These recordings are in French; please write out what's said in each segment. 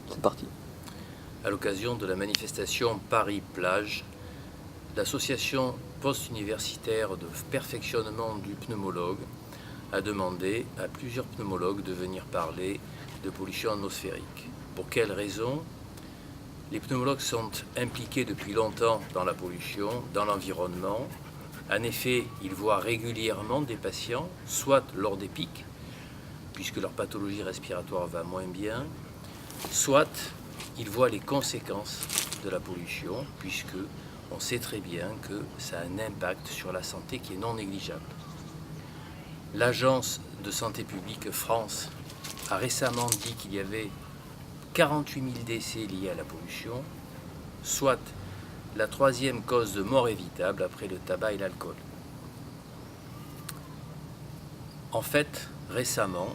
C'est parti. À l'occasion de la manifestation Paris-Plage, l'association post-universitaire de perfectionnement du pneumologue a demandé à plusieurs pneumologues de venir parler de pollution atmosphérique. Pour quelles raisons? Les pneumologues sont impliqués depuis longtemps dans la pollution, dans l'environnement. En effet, ils voient régulièrement des patients, soit lors des pics, puisque leur pathologie respiratoire va moins bien, soit ils voient les conséquences de la pollution, puisque on sait très bien que ça a un impact sur la santé qui est non négligeable. L'Agence de santé publique France a récemment dit qu'il y avait 48 000 décès liés à la pollution, soit la troisième cause de mort évitable après le tabac et l'alcool. En fait, récemment,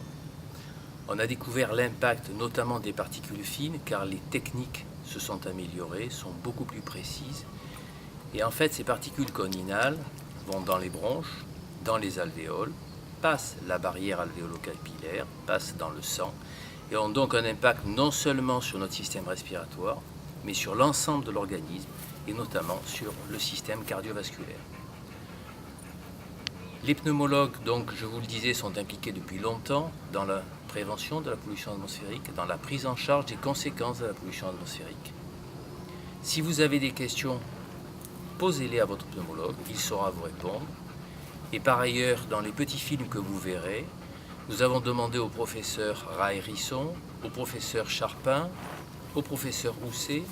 on a découvert l'impact notamment des particules fines, car les techniques se sont améliorées, sont beaucoup plus précises. Et en fait, ces particules coninales vont dans les bronches, dans les alvéoles, passent la barrière alvéolo-capillaire, passent dans le sang, et ont donc un impact non seulement sur notre système respiratoire, mais sur l'ensemble de l'organisme, et notamment sur le système cardiovasculaire. Les pneumologues, donc, je vous le disais, sont impliqués depuis longtemps dans la prévention de la pollution atmosphérique, dans la prise en charge des conséquences de la pollution atmosphérique. Si vous avez des questions, posez-les à votre pneumologue, il saura vous répondre. Et par ailleurs, dans les petits films que vous verrez, nous avons demandé au professeur Ray-Risson, au professeur Charpin, au professeur Housset,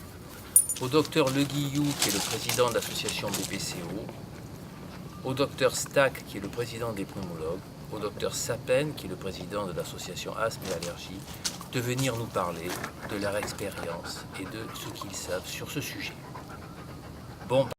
au docteur Le Guillou, qui est le président de l'association BPCO, au docteur Stack, qui est le président des pneumologues, au docteur Sapen, qui est le président de l'association Asthme et Allergie, de venir nous parler de leur expérience et de ce qu'ils savent sur ce sujet. Bon.